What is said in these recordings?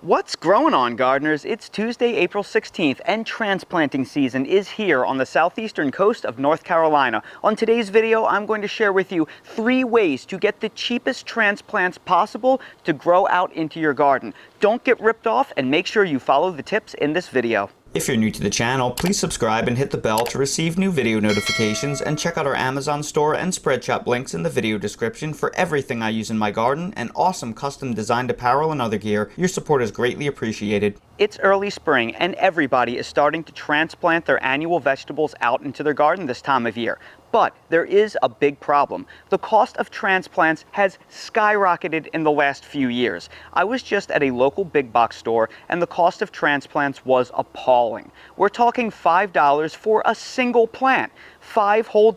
What's growing on, gardeners? It's Tuesday, April 16th, and transplanting season is here on the southeastern coast of North Carolina. On today's video, I'm going to share with you 3 ways to get the cheapest transplants possible to grow out into your garden. Don't get ripped off, and make sure you follow the tips in this video. If you're new to the channel, please subscribe and hit the bell to receive new video notifications, and check out our Amazon store and Spreadshop links in the video description for everything I use in my garden and awesome custom designed apparel and other gear. Your support is greatly appreciated. It's early spring and everybody is starting to transplant their annual vegetables out into their garden this time of year. But there is a big problem. The cost of transplants has skyrocketed in the last few years. I was just at a local big box store and the cost of transplants was appalling. We're talking $5 for a single plant, $5 whole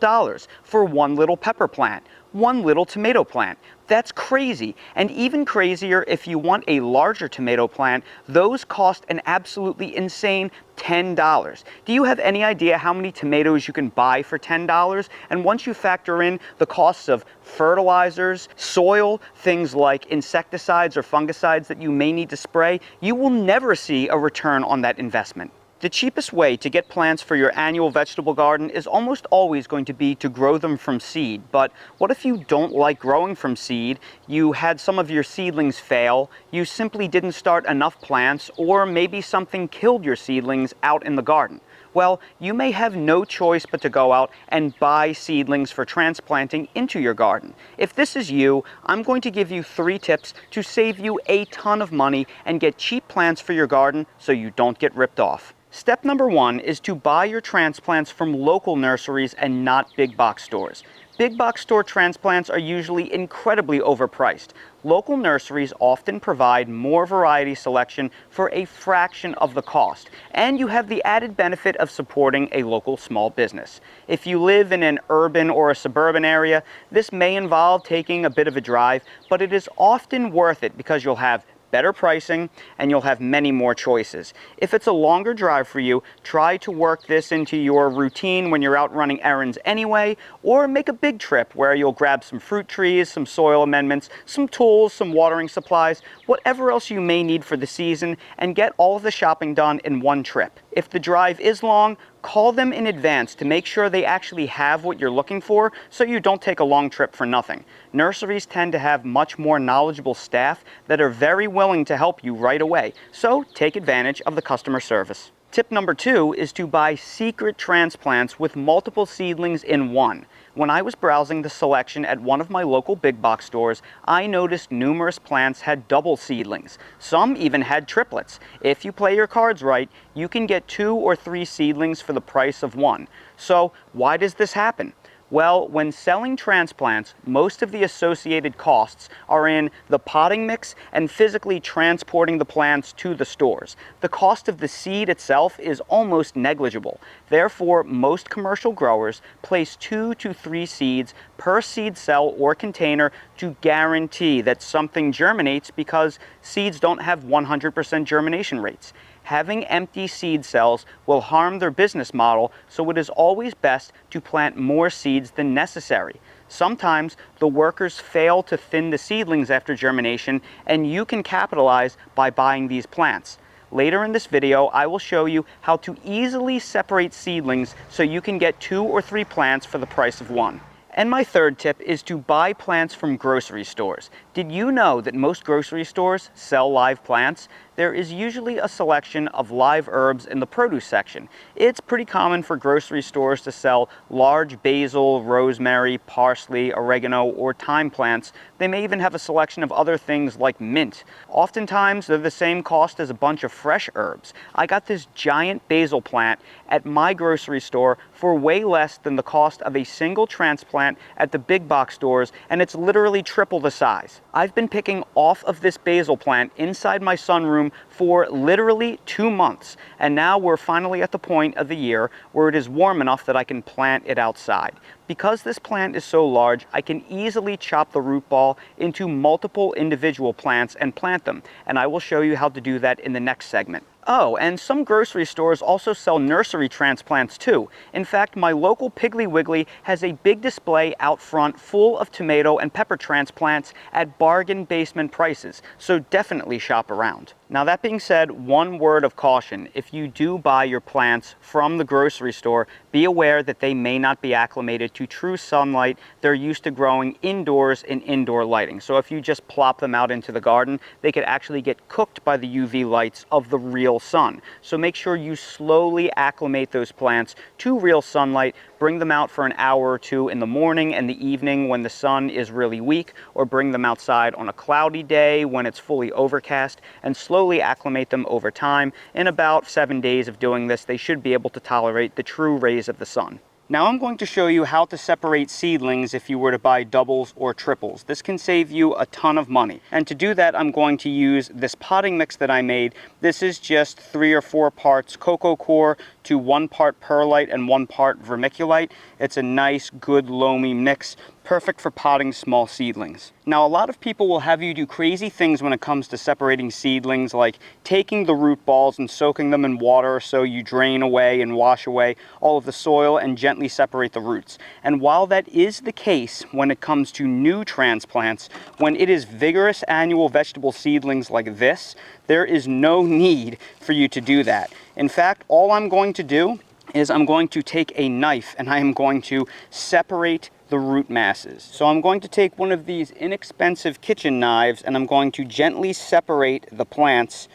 for one little pepper plant, one little tomato plant. That's crazy. And even crazier if you want a larger tomato plant, those cost an absolutely insane $10. Do you have any idea how many tomatoes you can buy for $10? And once you factor in the costs of fertilizers, soil, things like insecticides or fungicides that you may need to spray, you will never see a return on that investment. The cheapest way to get plants for your annual vegetable garden is almost always going to be to grow them from seed. But what if you don't like growing from seed? You had some of your seedlings fail, you simply didn't start enough plants, or maybe something killed your seedlings out in the garden. Well, you may have no choice but to go out and buy seedlings for transplanting into your garden. If this is you, I'm going to give you 3 tips to save you a ton of money and get cheap plants for your garden so you don't get ripped off. Step number 1 is to buy your transplants from local nurseries and not big box stores. Big box store transplants are usually incredibly overpriced. Local nurseries often provide more variety selection for a fraction of the cost, and you have the added benefit of supporting a local small business. If you live in an urban or a suburban area, this may involve taking a bit of a drive, but it is often worth it because you'll have better pricing and you'll have many more choices. If it's a longer drive for you, try to work this into your routine when you're out running errands anyway, or make a big trip where you'll grab some fruit trees, some soil amendments, some tools, some watering supplies, whatever else you may need for the season, and get all of the shopping done in one trip. If the drive is long, call them in advance to make sure they actually have what you're looking for so you don't take a long trip for nothing. Nurseries tend to have much more knowledgeable staff that are very willing to help you right away, so take advantage of the customer service. Tip number 2 is to buy secret transplants with multiple seedlings in one. When I was browsing the selection at one of my local big box stores, I noticed numerous plants had double seedlings. Some even had triplets. If you play your cards right, you can get 2 or 3 seedlings for the price of one. So why does this happen? Well, when selling transplants, most of the associated costs are in the potting mix and physically transporting the plants to the stores. The cost of the seed itself is almost negligible. Therefore, most commercial growers place 2 to 3 seeds per seed cell or container to guarantee that something germinates, because seeds don't have 100% germination rates. Having empty seed cells will harm their business model, so it is always best to plant more seeds than necessary. Sometimes the workers fail to thin the seedlings after germination, and you can capitalize by buying these plants. Later in this video, I will show you how to easily separate seedlings so you can get 2 or 3 plants for the price of one. And my third tip is to buy plants from grocery stores. Did you know that most grocery stores sell live plants? There is usually a selection of live herbs in the produce section. It's pretty common for grocery stores to sell large basil, rosemary, parsley, oregano, or thyme plants. They may even have a selection of other things like mint. Oftentimes, they're the same cost as a bunch of fresh herbs. I got this giant basil plant at my grocery store for way less than the cost of a single transplant at the big box stores, and it's literally triple the size. I've been picking off of this basil plant inside my sunroom for literally 2 months, and now we're finally at the point of the year where it is warm enough that I can plant it outside. Because this plant is so large, I can easily chop the root ball into multiple individual plants and plant them, and I will show you how to do that in the next segment. Oh, and some grocery stores also sell nursery transplants too. In fact, my local Piggly Wiggly has a big display out front full of tomato and pepper transplants at bargain basement prices, so definitely shop around. Now that being said, one word of caution. If you do buy your plants from the grocery store, be aware that they may not be acclimated to true sunlight. They're used to growing indoors in indoor lighting. So if you just plop them out into the garden, they could actually get cooked by the UV lights of the real sun. So make sure you slowly acclimate those plants to real sunlight. Bring them out for an hour or two in the morning and the evening when the sun is really weak, or bring them outside on a cloudy day when it's fully overcast, and slowly acclimate them over time. In about 7 days of doing this, they should be able to tolerate the true rays of the sun. Now I'm going to show you how to separate seedlings if you were to buy doubles or triples. This can save you a ton of money. And to do that, I'm going to use this potting mix that I made. This is just 3 or 4 parts cocoa coir to 1 part perlite and 1 part vermiculite. It's a nice, good, loamy mix, perfect for potting small seedlings. Now, a lot of people will have you do crazy things when it comes to separating seedlings, like taking the root balls and soaking them in water so you drain away and wash away all of the soil and gently separate the roots. And while that is the case when it comes to new transplants, when it is vigorous annual vegetable seedlings like this, there is no need for you to do that. In fact, all I'm going to do is I'm going to take a knife and I am going to separate the root masses. So I'm going to take one of these inexpensive kitchen knives and I'm going to gently separate the plants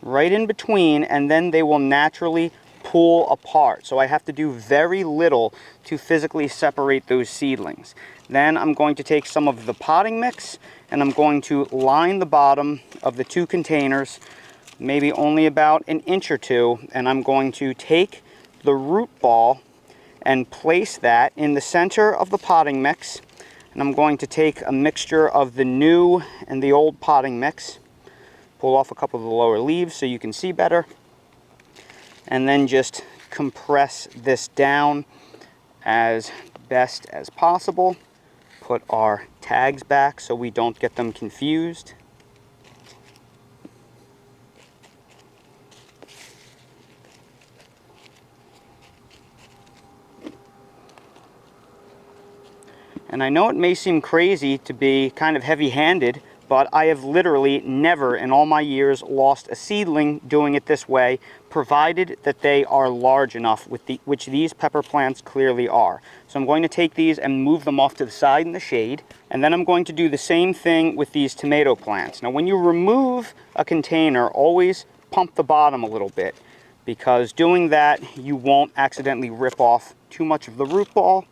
right in between, and then they will naturally pull apart. So I have to do very little to physically separate those seedlings. Then I'm going to take some of the potting mix and I'm going to line the bottom of the 2 containers, maybe only about an inch or 2, and I'm going to take the root ball and place that in the center of the potting mix. And I'm going to take a mixture of the new and the old potting mix, pull off a couple of the lower leaves so you can see better, and then just compress this down as best as possible. Put our tags back so we don't get them confused. And I know it may seem crazy to be kind of heavy-handed, but I have literally never in all my years lost a seedling doing it this way, provided that they are large enough, which these pepper plants clearly are. So I'm going to take these and move them off to the side in the shade, and then I'm going to do the same thing with these tomato plants. Now when you remove a container, always pump the bottom a little bit, because doing that you won't accidentally rip off too much of the root ball.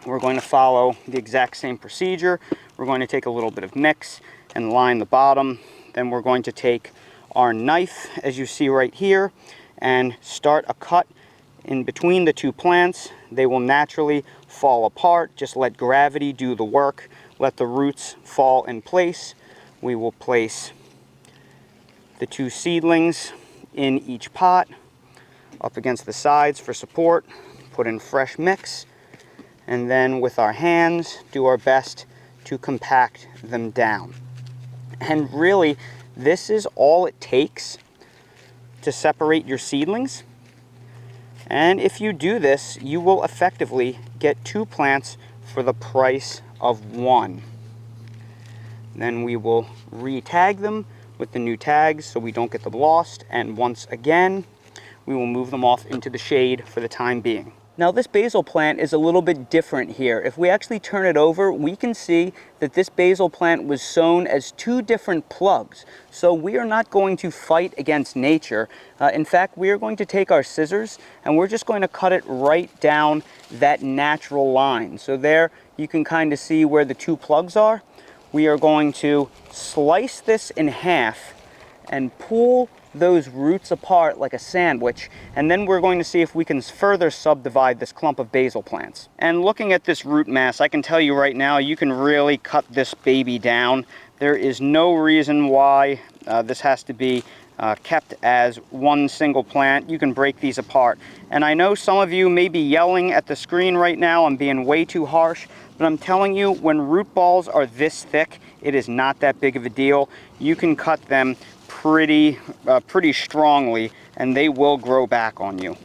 We're going to follow the exact same procedure. We're going to take a little bit of mix and line the bottom. Then we're going to take our knife, as you see right here, and start a cut in between the 2 plants. They will naturally fall apart. Just let gravity do the work. Let the roots fall in place. We will place the 2 seedlings in each pot, up against the sides for support. Put in fresh mix. And then with our hands, do our best to compact them down. And really, this is all it takes to separate your seedlings. And if you do this, you will effectively get 2 plants for the price of 1. Then we will re-tag them with the new tags so we don't get them lost. And once again, we will move them off into the shade for the time being. Now this basil plant is a little bit different here. If we actually turn it over, we can see that this basil plant was sown as 2 different plugs. So we are not going to fight against nature. In fact, we are going to take our scissors and we're just going to cut it right down that natural line. So there you can kind of see where the 2 plugs are. We are going to slice this in half and pull those roots apart like a sandwich, and then we're going to see if we can further subdivide this clump of basil plants. And looking at this root mass, I can tell you right now, you can really cut this baby down. There is no reason why this has to be kept as one single plant. You can break these apart. And I know some of you may be yelling at the screen right now, I'm being way too harsh, but I'm telling you, when root balls are this thick, it is not that big of a deal. You can cut them pretty strongly and they will grow back on you.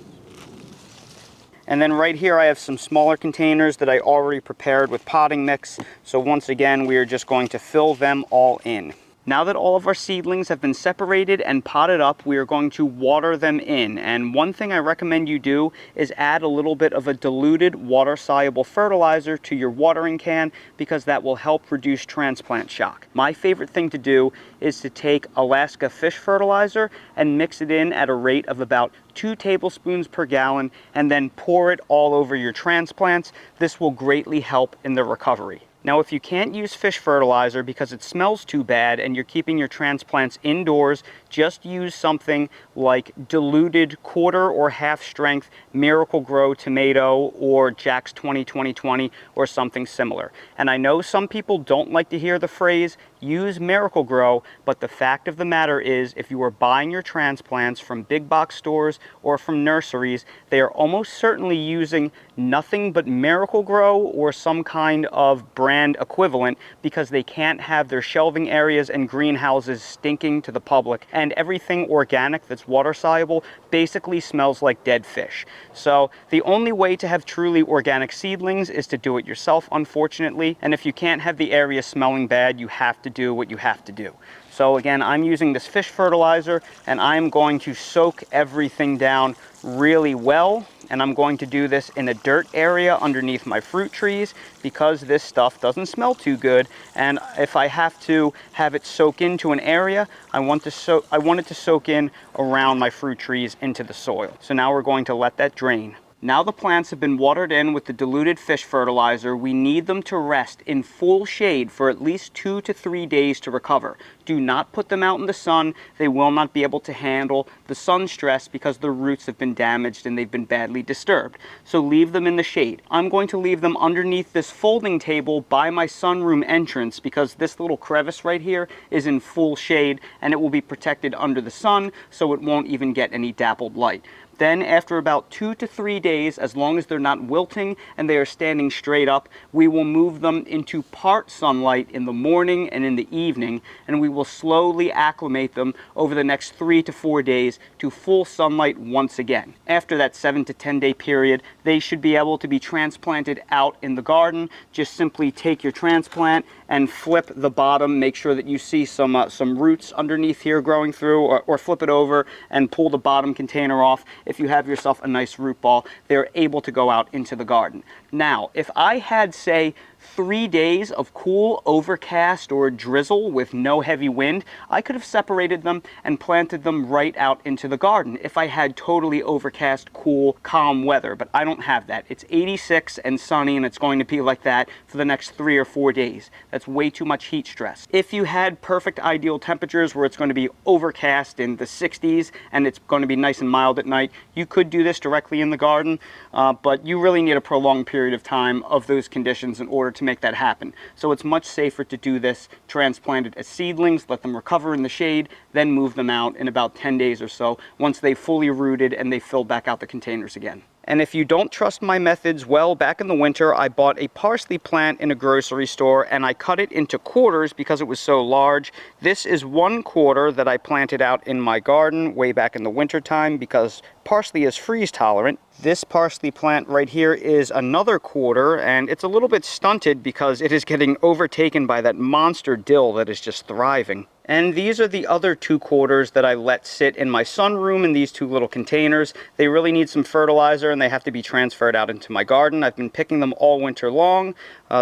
And then right here I have some smaller containers that I already prepared with potting mix. So once again, we are just going to fill them all in. Now that all of our seedlings have been separated and potted up, we are going to water them in. And one thing I recommend you do is add a little bit of a diluted water-soluble fertilizer to your watering can, because that will help reduce transplant shock. My favorite thing to do is to take Alaska fish fertilizer and mix it in at a rate of about 2 tablespoons per gallon, and then pour it all over your transplants. This will greatly help in the recovery. Now, if you can't use fish fertilizer because it smells too bad and you're keeping your transplants indoors, just use something like diluted quarter or half strength Miracle Grow tomato or Jack's 20-20-20 or something similar. And I know some people don't like to hear the phrase use Miracle Grow, but the fact of the matter is, if you are buying your transplants from big box stores or from nurseries, they are almost certainly using nothing but Miracle Grow or some kind of brand equivalent, because they can't have their shelving areas and greenhouses stinking to the public, and everything organic that's water soluble basically smells like dead fish. So the only way to have truly organic seedlings is to do it yourself, unfortunately, and if you can't have the area smelling bad, you have to do what you have to do. So again, I'm using this fish fertilizer, and I'm going to soak everything down really well, and I'm going to do this in a dirt area underneath my fruit trees, because this stuff doesn't smell too good, and if I have to have it soak into an area, I want it to soak in around my fruit trees into the soil. So now we're going to let that drain. Now the plants have been watered in with the diluted fish fertilizer. We need them to rest in full shade for at least 2 to 3 days to recover. Do not put them out in the sun. They will not be able to handle the sun stress because their roots have been damaged and they've been badly disturbed. So leave them in the shade. I'm going to leave them underneath this folding table by my sunroom entrance, because this little crevice right here is in full shade and it will be protected under the sun, so it won't even get any dappled light. Then after about 2 to 3 days, as long as they're not wilting and they are standing straight up, we will move them into part sunlight in the morning and in the evening, and we will slowly acclimate them over the next 3 to 4 days to full sunlight once again. After that 7 to 10 day period, they should be able to be transplanted out in the garden. Just simply take your transplant and flip the bottom, make sure that you see some roots underneath here growing through, or flip it over and pull the bottom container off. If you have yourself a nice root ball, they're able to go out into the garden. Now, if I had, say, 3 days of cool, overcast, or drizzle with no heavy wind, I could have separated them and planted them right out into the garden if I had totally overcast, cool, calm weather, but I don't have that. It's 86 and sunny, and it's going to be like that for the next 3 or 4 days. That's way too much heat stress. If you had perfect ideal temperatures where it's going to be overcast in the 60s and it's going to be nice and mild at night, you could do this directly in the garden, but you really need a prolonged period of time of those conditions in order to make that happen. So it's much safer to do this transplanted as seedlings, let them recover in the shade, then move them out in about 10 days or so once they've fully rooted and they fill back out the containers again. And if you don't trust my methods, well, back in the winter, I bought a parsley plant in a grocery store and I cut it into quarters because it was so large. This is 1 quarter that I planted out in my garden way back in the winter time because parsley is freeze tolerant. This parsley plant right here is another quarter, and it's a little bit stunted because it is getting overtaken by that monster dill that is just thriving. And these are the other 2 quarters that I let sit in my sunroom in these 2 little containers. They really need some fertilizer and they have to be transferred out into my garden. I've been picking them all winter long,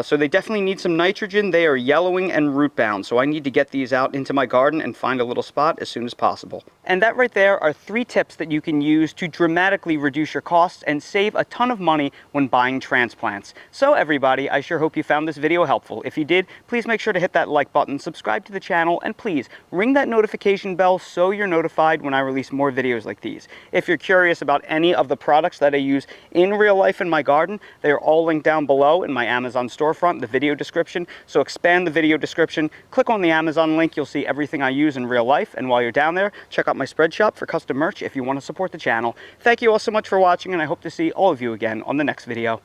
so they definitely need some nitrogen. They are yellowing and root bound, so I need to get these out into my garden and find a little spot as soon as possible. And that right there are 3 tips that you can use to dramatically reduce your costs and save a ton of money when buying transplants. So everybody, I sure hope you found this video helpful. If you did, please make sure to hit that like button, subscribe to the channel, and please ring that notification bell so you're notified when I release more videos like these. If you're curious about any of the products that I use in real life in my garden, they are all linked down below in my Amazon storefront, the video description. So expand the video description, click on the Amazon link, you'll see everything I use in real life. And while you're down there, check out my spread shop for custom merch if you want to support the channel. Thank you all so much for watching, and I hope to see all of you again on the next video.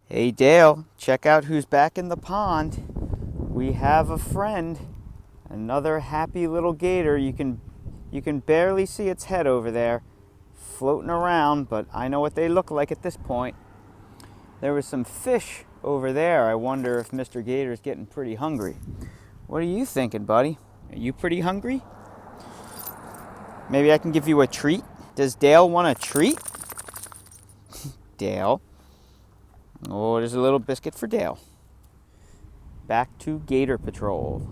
Hey Dale, check out who's back in the pond. We have a friend, another happy little gator. You can barely see its head over there floating around, but I know what they look like at this point. There was some fish over there. I wonder if Mr. Gator's getting pretty hungry. What are you thinking, buddy? Are you pretty hungry? Maybe I can give you a treat? Does Dale want a treat? Dale. Oh, there's a little biscuit for Dale. Back to Gator Patrol.